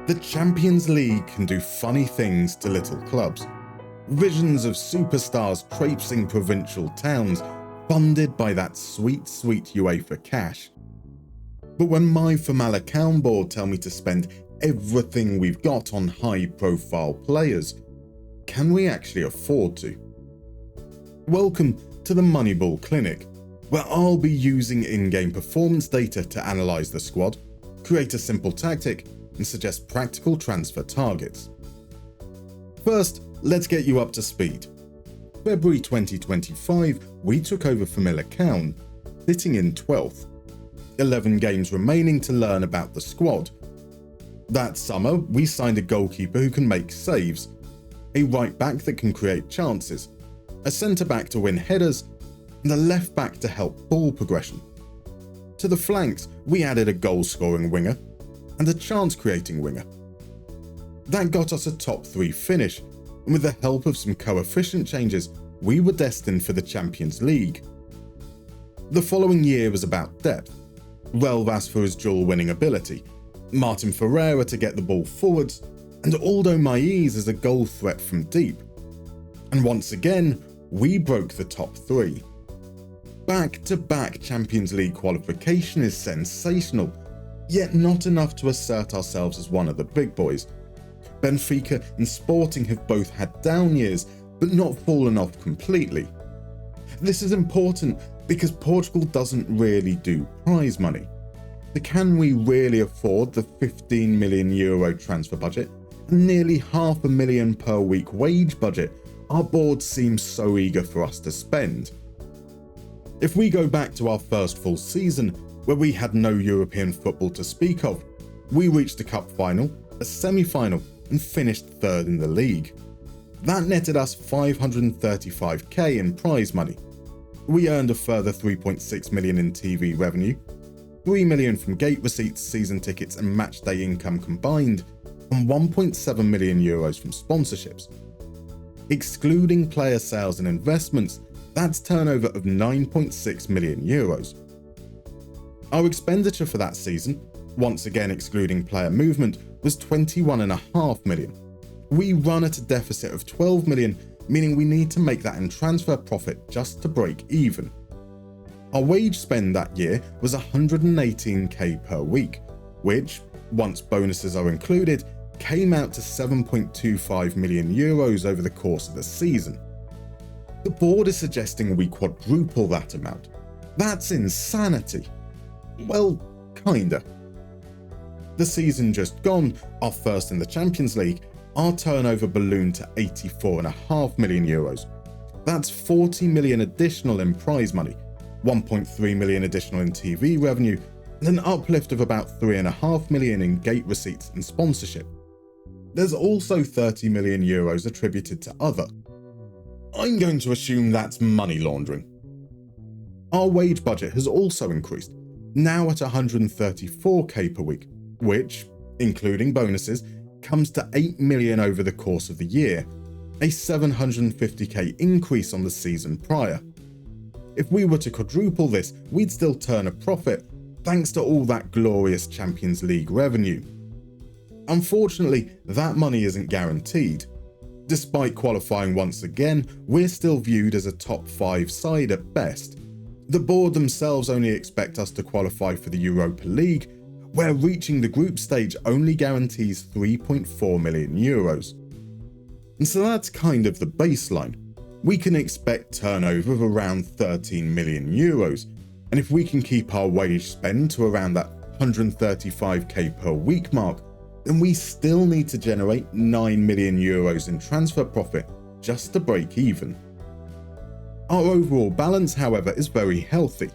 The Champions League can do funny things to little clubs. Visions of superstars traipsing provincial towns, funded by that sweet, sweet UEFA cash. But when my Famalicão board tell me to spend everything we've got on high-profile players, can we actually afford to? Welcome to the Moneyball Clinic, where I'll be using in-game performance data to analyse the squad, create a simple tactic, and suggest practical transfer targets. First, let's get you up to speed. February 2025, we took over Famalicão, sitting in 12th. 11 games remaining to learn about the squad. That summer, we signed a goalkeeper who can make saves, a right-back that can create chances, a centre-back to win headers, and a left-back to help ball progression. To the flanks, we added a goal-scoring winger and a chance-creating winger. That got us a top 3 finish, and with the help of some coefficient changes, we were destined for the Champions League. The following year was about depth. Relvas for his dual-winning ability, Martin Ferreira to get the ball forwards, and Aldo Maiz as a goal threat from deep. And once again, we broke the top 3. Back-to-back Champions League qualification is sensational, yet not enough to assert ourselves as one of the big boys. Benfica and Sporting have both had down years, but not fallen off completely. This is important because Portugal doesn't really do prize money. So can we really afford the €15 million transfer budget and nearly $500,000 per week wage budget our board seems so eager for us to spend? If we go back to our first full season, where we had no European football to speak of, we reached a cup final, a semi-final, and finished 3rd in the league. That netted us $535k in prize money. We earned a further $3.6 million in TV revenue, $3 million from gate receipts, season tickets, and match day income combined, and €1.7 million from sponsorships. Excluding player sales and investments, that's turnover of €9.6 million. Our expenditure for that season, once again excluding player movement, was $21.5 million. We run at a deficit of $12 million, meaning we need to make that in transfer profit just to break even. Our wage spend that year was $118k per week, which, once bonuses are included, came out to €7.25 million over the course of the season. The board is suggesting we quadruple that amount. That's insanity. Well, kinda. The season just gone, our first in the Champions League, our turnover ballooned to €84.5 million. That's $40 million additional in prize money, $1.3 million additional in TV revenue, and an uplift of about $3.5 million in gate receipts and sponsorship. There's also €30 million attributed to other. I'm going to assume that's money laundering. Our wage budget has also increased, now at $134k per week, which, including bonuses, comes to $8 million over the course of the year, a $750k increase on the season prior. If we were to quadruple this, we'd still turn a profit, thanks to all that glorious Champions League revenue. Unfortunately, that money isn't guaranteed. Despite qualifying once again, we're still viewed as a top 5 side at best. The board themselves only expect us to qualify for the Europa League, where reaching the group stage only guarantees €3.4 million. And so that's kind of the baseline. We can expect turnover of around €13 million, and if we can keep our wage spend to around that $135k per week mark, then we still need to generate €9 million in transfer profit just to break even. Our overall balance, however, is very healthy,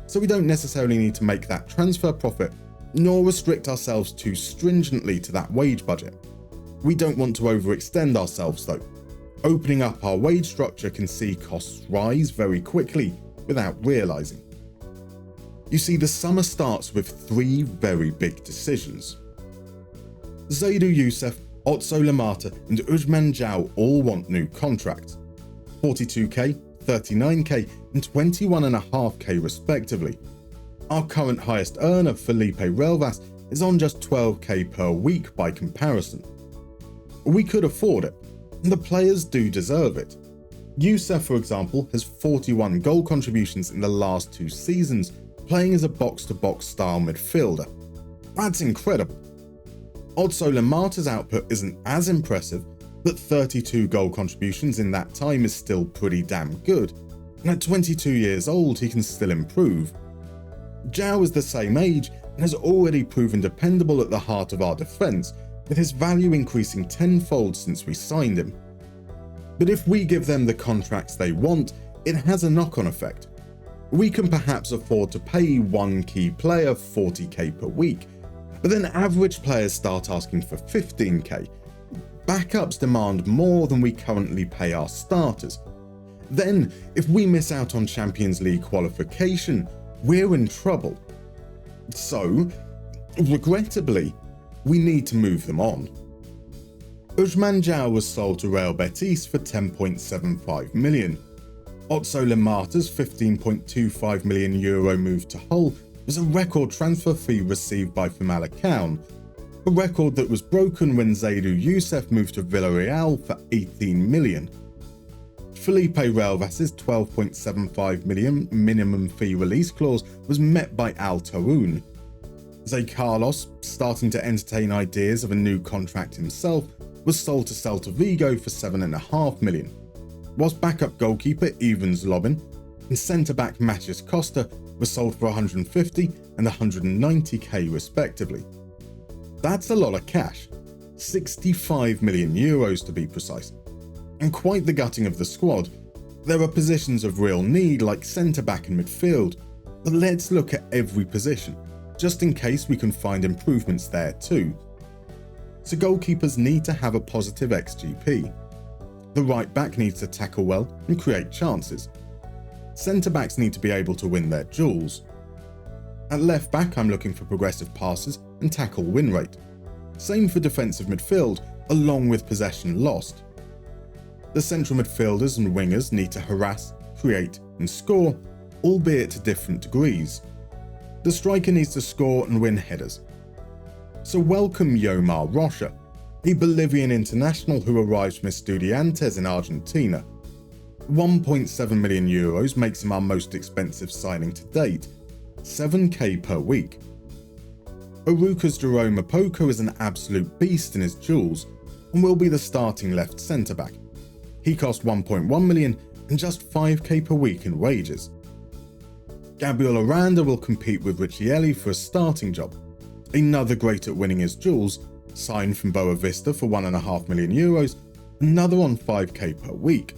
so we don't necessarily need to make that transfer profit, nor restrict ourselves too stringently to that wage budget. We don't want to overextend ourselves though. Opening up our wage structure can see costs rise very quickly without realising. You see, the summer starts with 3 very big decisions. Zaidou Youssef, Otso Lamata, and Usman Jao all want new contracts. 42k, 39k, and 21.5k respectively. Our current highest earner, Felipe Relvas, is on just 12k per week by comparison. We could afford it, and the players do deserve it. Youssef, for example, has 41 goal contributions in the last 2 seasons, playing as a box-to-box style midfielder. That's incredible. Odso Lemata's output isn't as impressive, but 32 goal contributions in that time is still pretty damn good, and at 22 years old he can still improve. Zhao is the same age and has already proven dependable at the heart of our defence, with his value increasing tenfold since we signed him. But if we give them the contracts they want, it has a knock-on effect. We can perhaps afford to pay one key player 40k per week, but then average players start asking for 15k. Backups demand more than we currently pay our starters. Then, if we miss out on Champions League qualification, we're in trouble. So, regrettably, we need to move them on. Ousmane Diao was sold to Real Betis for 10.75 million. Odso Lemata's €15.25 million move to Hull was a record transfer fee received by Famalicão, a record that was broken when Zaidou Youssef moved to Villarreal for 18 million. Felipe Relvas's 12.75 million minimum fee release clause was met by Al Taroun. Zé Carlos, starting to entertain ideas of a new contract himself, was sold to Celta Vigo for 7.5 million, whilst backup goalkeeper Ivan Zlobin and centre-back Matheus Costa were sold for 150 and 190k respectively. That's a lot of cash, €65 million to be precise, and quite the gutting of the squad. There are positions of real need like centre-back and midfield, but let's look at every position, just in case we can find improvements there too. So goalkeepers need to have a positive XGP. The right back needs to tackle well and create chances. Centre-backs need to be able to win their duels. At left back, I'm looking for progressive passes and tackle win rate. Same for defensive midfield, along with possession lost. The central midfielders and wingers need to harass, create and score, albeit to different degrees. The striker needs to score and win headers. So welcome Yomar Rocha, a Bolivian international who arrived from Estudiantes in Argentina. €1.7 million makes him our most expensive signing to date, 7k per week. Aruca's Jerome Apoko is an absolute beast in his duels and will be the starting left centre-back. He cost 1.1 million and just 5k per week in wages. Gabriel Aranda will compete with Riccielli for a starting job. Another great at winning his duels, signed from Boa Vista for €1.5 million, another on 5k per week.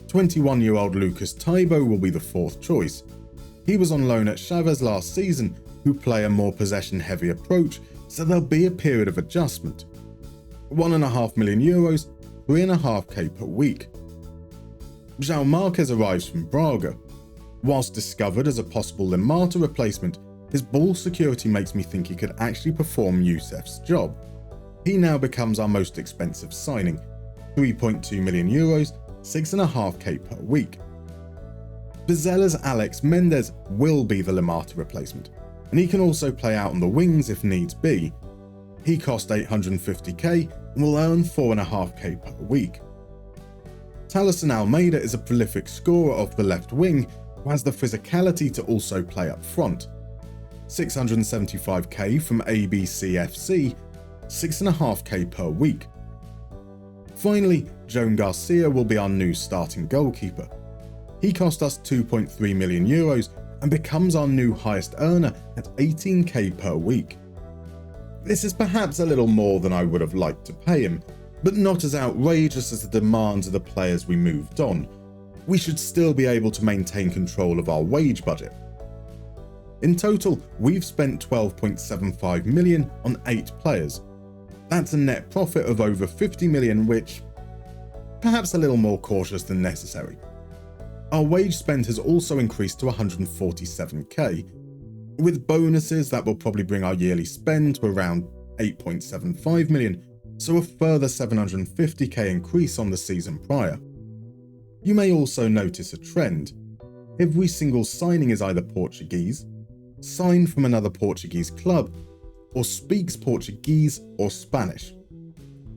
21-year-old Lucas Taibo will be the fourth choice. He was on loan at Chavez last season, who play a more possession-heavy approach, so there'll be a period of adjustment. €1.5 million, 3.5k per week. João Marques arrives from Braga. Whilst discovered as a possible Lemata replacement, his ball security makes me think he could actually perform Youssef's job. He now becomes our most expensive signing, €3.2 million, 6.5k per week. Bizella's Alex Mendez will be the Lemata replacement, and he can also play out on the wings if needs be. He cost 850k and will earn 4.5k per week. Talisson Almeida is a prolific scorer off the left wing who has the physicality to also play up front. 675k from ABCFC, 6.5k per week. Finally, Joan Garcia will be our new starting goalkeeper. He cost us €2.3 million and becomes our new highest earner at 18k per week. This is perhaps a little more than I would have liked to pay him, but not as outrageous as the demands of the players we moved on. We should still be able to maintain control of our wage budget. In total, we've spent $12.75 million on 8 players. That's a net profit of over $50 million, which perhaps a little more cautious than necessary. Our wage spend has also increased to 147k. With bonuses, that will probably bring our yearly spend to around 8.75 million, so a further 750k increase on the season prior. You may also notice a trend. Every single signing is either Portuguese, signed from another Portuguese club, or speaks Portuguese or Spanish.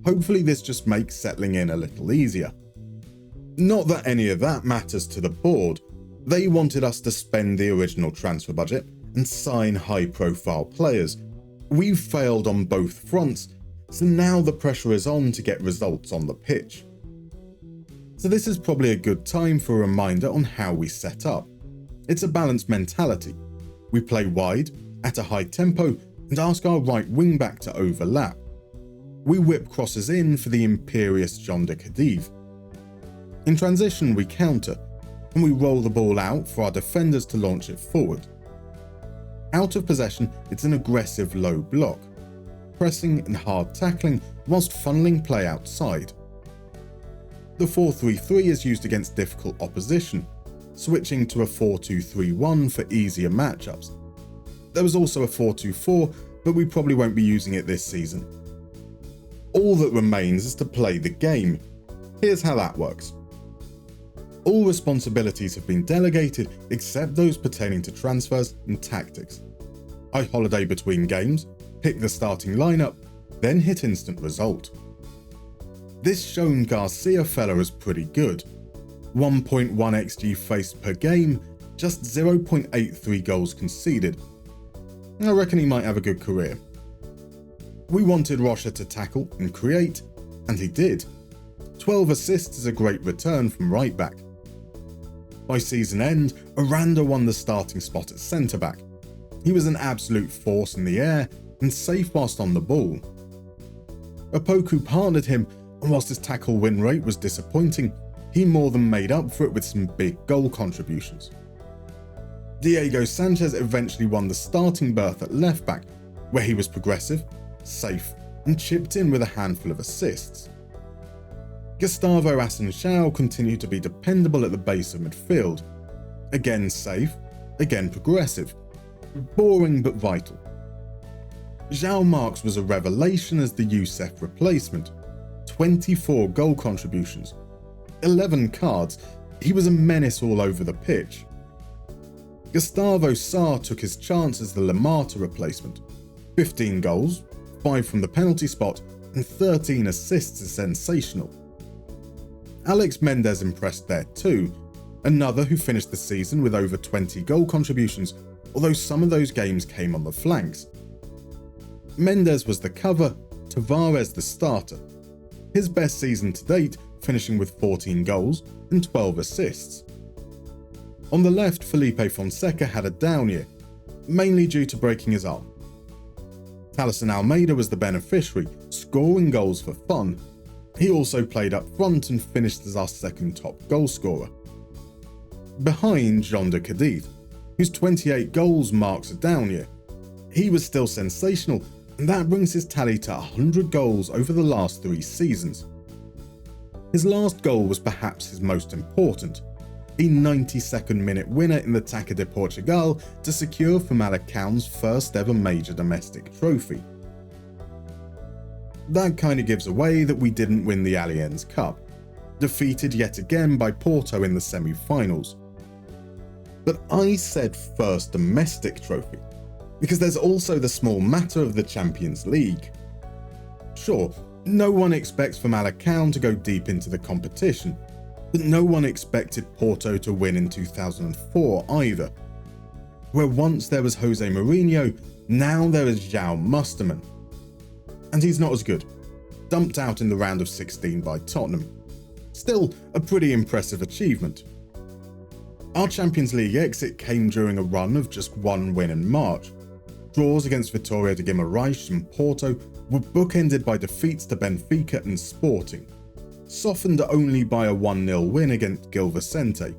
Hopefully this just makes settling in a little easier. Not that any of that matters to the board. They wanted us to spend the original transfer budget and sign high-profile players. We've failed on both fronts, so now the pressure is on to get results on the pitch. So this is probably a good time for a reminder on how we set up. It's a balanced mentality. We play wide, at a high tempo, and ask our right wing-back to overlap. We whip crosses in for the imperious Jonder Khedive. In transition we counter, and we roll the ball out for our defenders to launch it forward. Out of possession, it's an aggressive low block, pressing and hard tackling whilst funneling play outside. The 4-3-3 is used against difficult opposition, switching to a 4-2-3-1 for easier matchups. There was also a 4-2-4, but we probably won't be using it this season. All that remains is to play the game. Here's how that works. All responsibilities have been delegated except those pertaining to transfers and tactics. I holiday between games, pick the starting lineup, then hit instant result. This Sean Garcia fella is pretty good. 1.1 xG faced per game, just 0.83 goals conceded. I reckon he might have a good career. We wanted Rocha to tackle and create, and he did. 12 assists is a great return from right back. By season end, Aranda won the starting spot at centre back. He was an absolute force in the air and safe whilst on the ball. Opoku partnered him, and whilst his tackle win rate was disappointing, he more than made up for it with some big goal contributions. Diego Sanchez eventually won the starting berth at left back, where he was progressive, safe, and chipped in with a handful of assists. Gustavo Assunção continued to be dependable at the base of midfield. Again safe, again progressive. Boring but vital. João Marques was a revelation as the Youssef replacement. 24 goal contributions. 11 cards. He was a menace all over the pitch. Gustavo Sarr took his chance as the Lamata replacement. 15 goals, 5 from the penalty spot, and 13 assists is sensational. Alex Mendes impressed there too, another who finished the season with over 20 goal contributions, although some of those games came on the flanks. Mendes was the cover, Tavares the starter. His best season to date, finishing with 14 goals and 12 assists. On the left, Felipe Fonseca had a down year, mainly due to breaking his arm. Talisson Almeida was the beneficiary, scoring goals for fun. He also played up front and finished as our second top goal scorer. Behind Jonder Khedive, whose 28 goals marks a down year. He was still sensational, and that brings his tally to 100 goals over the last 3 seasons. His last goal was perhaps his most important, a 92nd minute winner in the Taça de Portugal to secure Famalicão's first ever major domestic trophy. That kinda gives away that we didn't win the Allianz Cup, defeated yet again by Porto in the semi-finals. But I said first domestic trophy, because there's also the small matter of the Champions League. Sure, no one expects Famalicão to go deep into the competition, but no one expected Porto to win in 2004 either. Where once there was Jose Mourinho, now there is João Mustermann. And he's not as good, dumped out in the round of 16 by Tottenham. Still a pretty impressive achievement. Our Champions League exit came during a run of just one win in March. Draws against Vitória de Guimarães and Porto were bookended by defeats to Benfica and Sporting, softened only by a 1-0 win against Gil Vicente.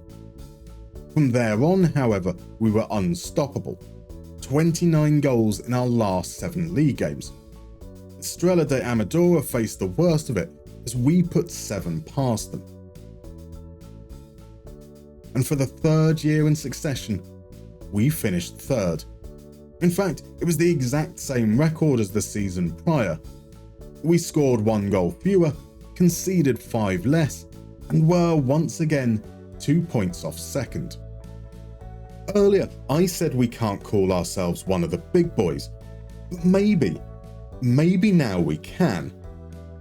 From there on, however, we were unstoppable. 29 goals in our last 7 league games. Estrela de Amadora faced the worst of it as we put 7 past them. And for the 3rd year in succession, we finished 3rd. In fact, it was the exact same record as the season prior. We scored 1 goal fewer, conceded 5 less, and were once again 2 points off second. Earlier, I said we can't call ourselves one of the big boys. But maybe now we can.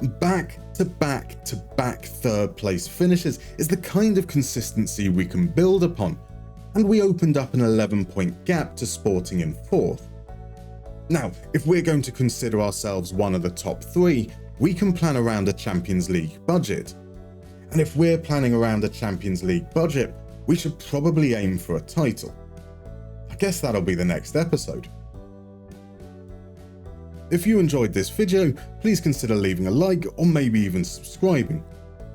Back-to-back-to-back third-place finishes is the kind of consistency we can build upon, and we opened up an 11-point gap to Sporting in 4th. Now, if we're going to consider ourselves one of the top 3, we can plan around a Champions League budget. And if we're planning around a Champions League budget, we should probably aim for a title. I guess that'll be the next episode. If you enjoyed this video, please consider leaving a like or maybe even subscribing.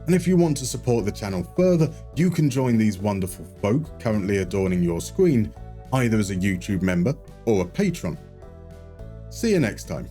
And if you want to support the channel further, you can join these wonderful folk currently adorning your screen, either as a YouTube member or a patron. See you next time.